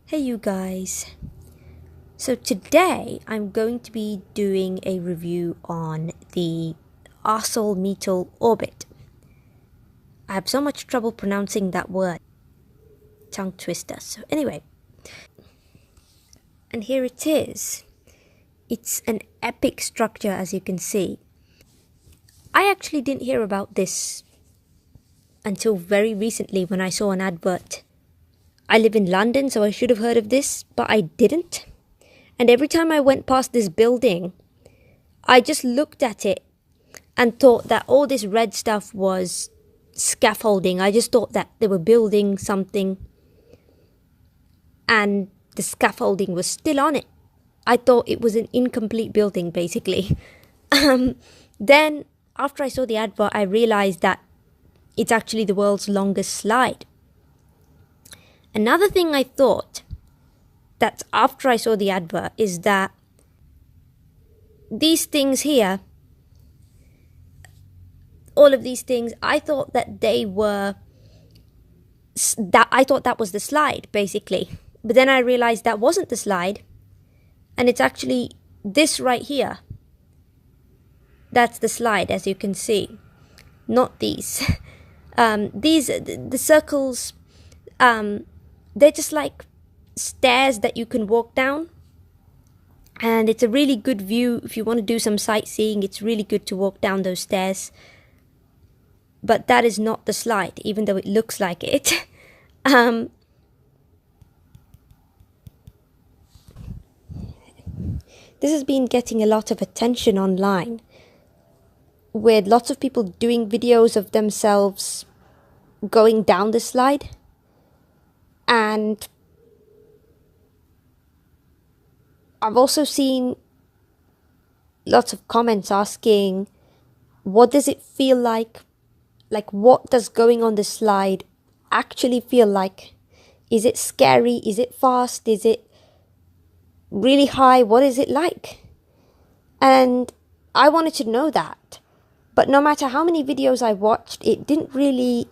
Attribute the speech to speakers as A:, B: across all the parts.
A: Hey you guys. So today I'm going to be doing a review on the ArcelorMittal Orbit. I have so much trouble pronouncing that word. Tongue twister. So anyway. And here it is. It's an epic structure, as you can see. I actually didn't hear about this until very recently when I saw an advert. I live in London, so I should have heard of this, but I didn't. And every time I went past this building, I just looked at it and thought that all this red stuff was scaffolding. I just thought that they were building something and the scaffolding was still on it. I thought it was an incomplete building, basically. Then, after I saw the advert, I realized that it's actually the world's longest slide. Another thing I thought that after I saw the advert is that these things here, all of these things, I thought that was the slide, basically. But then I realized that wasn't the slide, and it's actually this right here. That's the slide, as you can see, not these. The circles, they're just like stairs that you can walk down, and it's a really good view if you want to do some sightseeing. It's really good to walk down those stairs, but that is not the slide, even though it looks like it. This has been getting a lot of attention online, with lots of people doing videos of themselves going down the slide. And I've also seen lots of comments asking, what does it feel like? Like, what does going on the slide actually feel like? Is it scary? Is it fast? Is it really high? What is it like? And I wanted to know that. But no matter how many videos I watched, it didn't really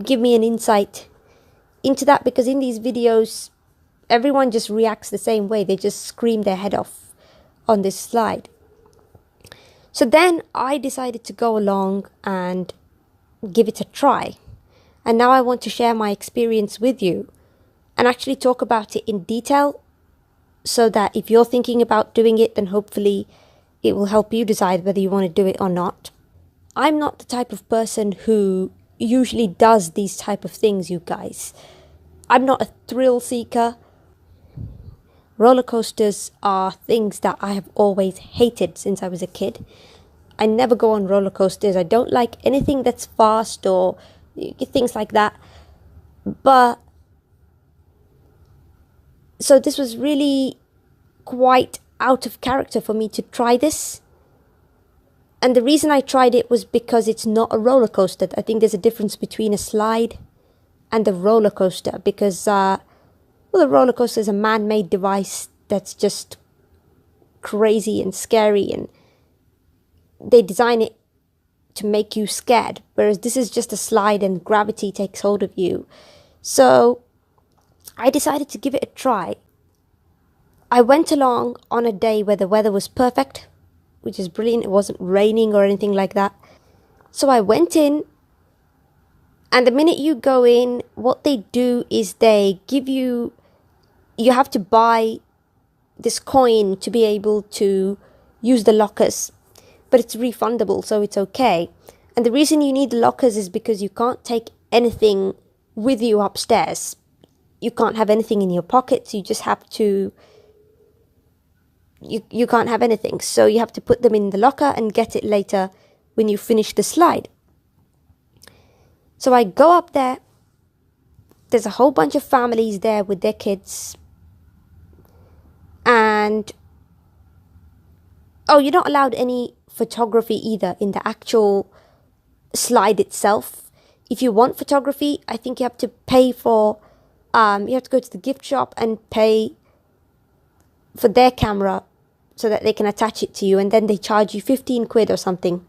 A: give me an insight into that, because in these videos, everyone just reacts the same way. They just scream their head off on this slide. So then I decided to go along and give it a try. And now I want to share my experience with you and actually talk about it in detail, so that if you're thinking about doing it, then hopefully it will help you decide whether you want to do it or not. I'm not the type of person who usually does these type of things, you guys. I'm not a thrill seeker. Roller coasters are things that I have always hated since I was a kid. I never go on roller coasters. I don't like anything that's fast or things like that. But so this was really quite out of character for me to try this. And the reason I tried it was because it's not a roller coaster. I think there's a difference between a slide and a roller coaster, because the roller coaster is a man-made device that's just crazy and scary, and they design it to make you scared, whereas this is just a slide and gravity takes hold of you. So I decided to give it a try. I went along on a day where the weather was perfect, which is brilliant. It wasn't raining or anything like that. So I went in, and the minute you go in, what they do is they give you have to buy this coin to be able to use the lockers, but it's refundable, so it's okay. And the reason you need the lockers is because you can't take anything with you upstairs. You can't have anything in your pockets. You just have to, you can't have anything. So you have to put them in the locker and get it later when you finish the slide. So I go up there. There's a whole bunch of families there with their kids. And you're not allowed any photography either in the actual slide itself. If you want photography, I think you have to pay for, you have to go to the gift shop and pay for their camera so that they can attach it to you, and then they charge you 15 quid or something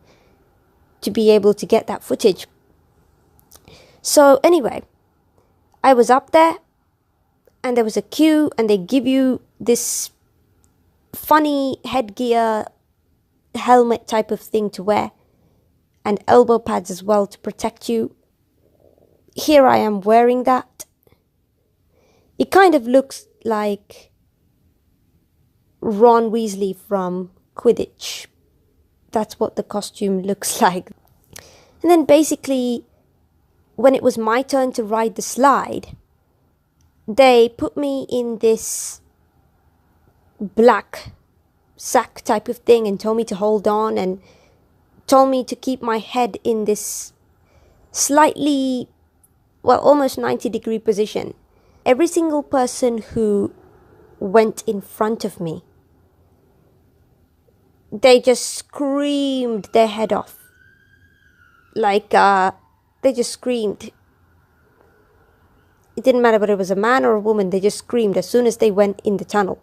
A: to be able to get that footage. So anyway, I was up there, and there was a queue, and they give you this funny headgear, helmet type of thing to wear, and elbow pads as well to protect you. Here I am wearing that. It kind of looks like Ron Weasley from Quidditch. That's what the costume looks like. And then basically, when it was my turn to ride the slide, they put me in this black sack type of thing and told me to hold on, and told me to keep my head in this slightly, well, almost 90-degree position. Every single person who went in front of me, they just screamed their head off. Like, they just screamed. It didn't matter whether it was a man or a woman, they just screamed as soon as they went in the tunnel.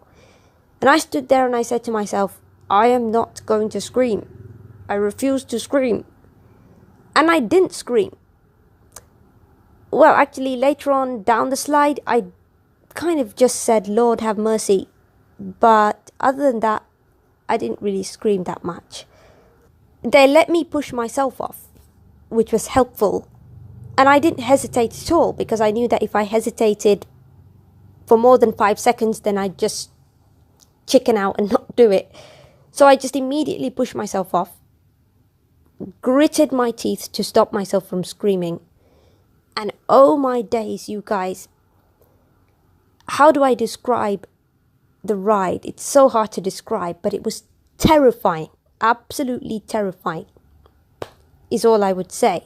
A: And I stood there and I said to myself, I am not going to scream. I refuse to scream. And I didn't scream. Well, actually, later on down the slide, I kind of just said, Lord have mercy. But other than that, I didn't really scream that much. They let me push myself off, which was helpful. And I didn't hesitate at all, because I knew that if I hesitated for more than 5 seconds, then I'd just chicken out and not do it. So I just immediately pushed myself off, gritted my teeth to stop myself from screaming. And oh my days, you guys, how do I describe the ride? It's so hard to describe, but it was terrifying, absolutely terrifying, is all I would say.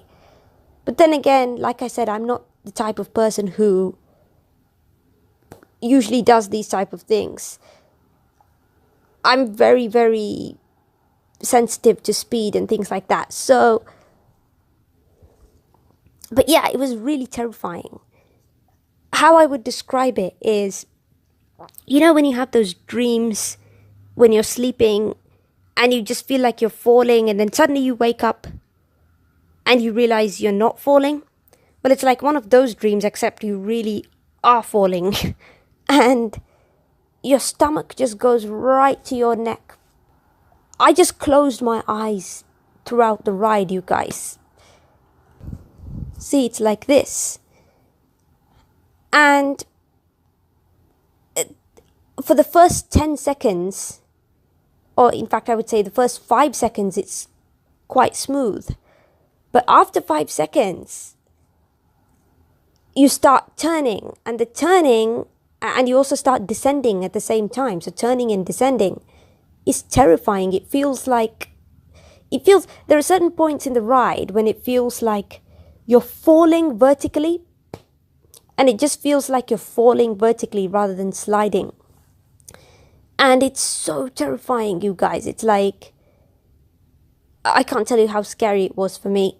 A: But then again, like I said, I'm not the type of person who usually does these type of things. I'm very, very sensitive to speed and things like that. So, but yeah, it was really terrifying. How I would describe it is, you know when you have those dreams when you're sleeping and you just feel like you're falling, and then suddenly you wake up and you realize you're not falling? Well, it's like one of those dreams, except you really are falling. And your stomach just goes right to your neck. I just closed my eyes throughout the ride, you guys. See, it's like this. And for the first 10 seconds, or in fact I would say the first 5 seconds, it's quite smooth. But after 5 seconds, you start turning, and the turning, and you also start descending at the same time. So turning and descending is terrifying. It feels, there are certain points in the ride when it feels like you're falling vertically, and it just feels like you're falling vertically rather than sliding. And it's so terrifying, you guys. It's like, I can't tell you how scary it was for me.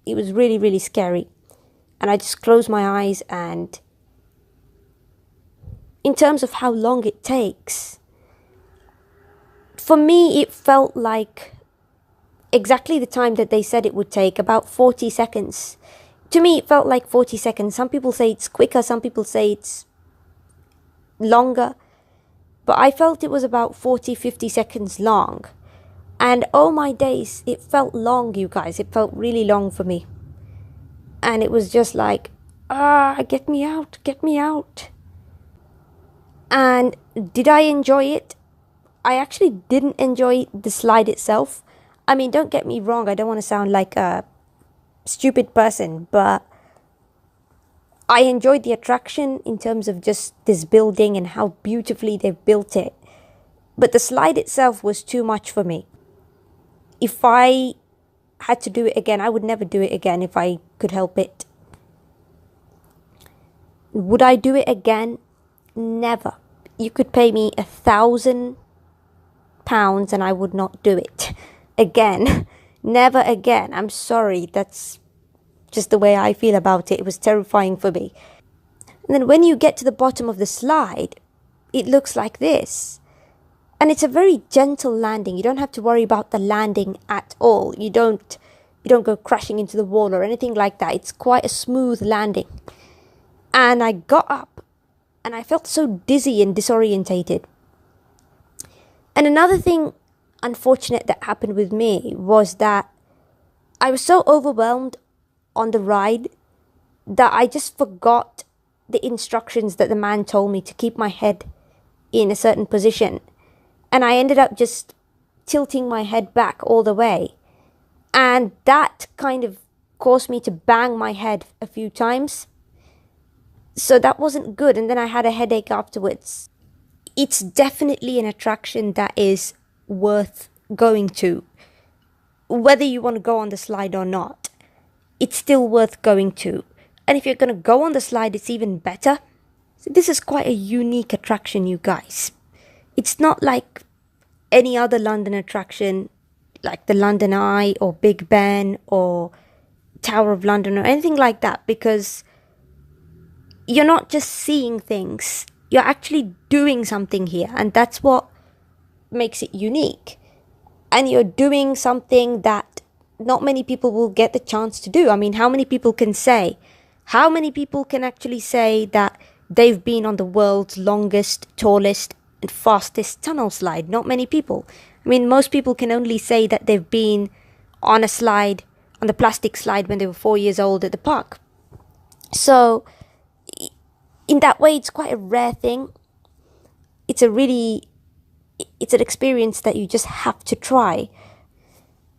A: It was really, really scary. And I just closed my eyes, and in terms of how long it takes, for me it felt like exactly the time that they said it would take, about 40 seconds. To me it felt like 40 seconds. Some people say it's quicker, some people say it's longer. But I felt it was about 40, 50 seconds long. And oh my days, it felt long, you guys. It felt really long for me. And it was just like, get me out, get me out. And did I enjoy it? I actually didn't enjoy the slide itself. I mean, don't get me wrong, I don't want to sound like a stupid person, but I enjoyed the attraction in terms of just this building and how beautifully they've built it. But the slide itself was too much for me. If I had to do it again, I would never do it again if I could help it. Would I do it again? Never. You could pay me £1,000 and I would not do it again. Never again. I'm sorry. That's just the way I feel about it. It was terrifying for me. And then when you get to the bottom of the slide, it looks like this. And it's a very gentle landing. You don't have to worry about the landing at all. You don't go crashing into the wall or anything like that. It's quite a smooth landing. And I got up and I felt so dizzy and disorientated. And another thing unfortunate that happened with me was that I was so overwhelmed on the ride that I just forgot the instructions that the man told me to keep my head in a certain position. And I ended up just tilting my head back all the way. And that kind of caused me to bang my head a few times. So that wasn't good. And then I had a headache afterwards. It's definitely an attraction that is worth going to. Whether you want to go on the slide or not, it's still worth going to. And if you're going to go on the slide, it's even better. So this is quite a unique attraction, you guys. It's not like any other London attraction, like the London Eye or Big Ben or Tower of London or anything like that, because you're not just seeing things, you're actually doing something here, and that's what makes it unique. And you're doing something that not many people will get the chance to do. I mean, how many people can actually say that they've been on the world's longest, tallest, and fastest tunnel slide? Not many people. I mean, most people can only say that they've been on a slide, on the plastic slide, when they were 4 years old at the park. So, in that way, it's quite a rare thing. It's an experience that you just have to try.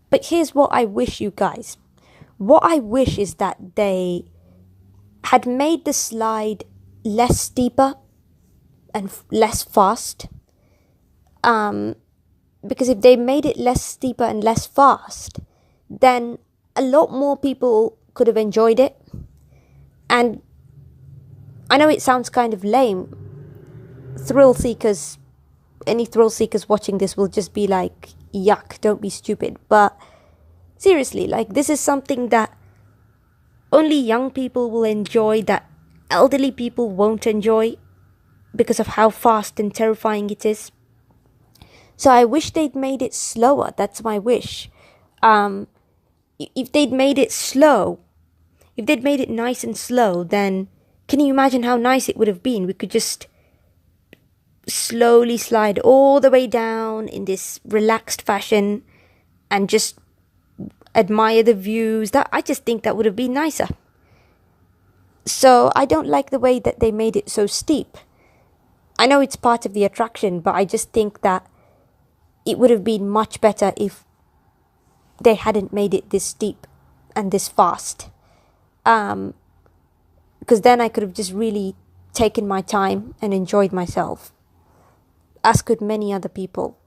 A: But here's what I wish, you guys. What I wish is that they had made the slide less steeper and less fast. Because if they made it less steeper and less fast, then a lot more people could have enjoyed it. And I know it sounds kind of lame. Any thrill seekers watching this will just be like, yuck, don't be stupid. But seriously, like, this is something that only young people will enjoy, that elderly people won't enjoy because of how fast and terrifying it is. So I wish they'd made it slower. That's my wish. If they'd made it slow, if they'd made it nice and slow, then can you imagine how nice it would have been? We could just slowly slide all the way down in this relaxed fashion and just admire the views. I just think that would have been nicer. So I don't like the way that they made it so steep. I know it's part of the attraction, but I just think that it would have been much better if they hadn't made it this steep and this fast. Because then I could have just really taken my time and enjoyed myself, as could many other people.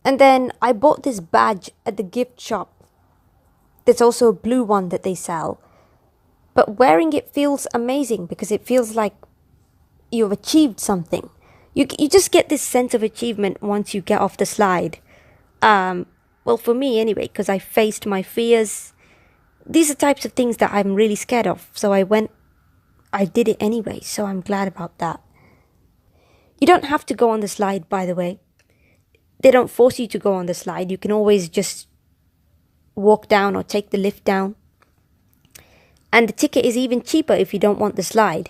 A: And then I bought this badge at the gift shop. There's also a blue one that they sell. But wearing it feels amazing because it feels like you've achieved something. You just get this sense of achievement once you get off the slide. Well, for me anyway, because I faced my fears. These are types of things that I'm really scared of. So I did it anyway. So I'm glad about that. You don't have to go on the slide, by the way. They don't force you to go on the slide. You can always just walk down or take the lift down. And the ticket is even cheaper if you don't want the slide.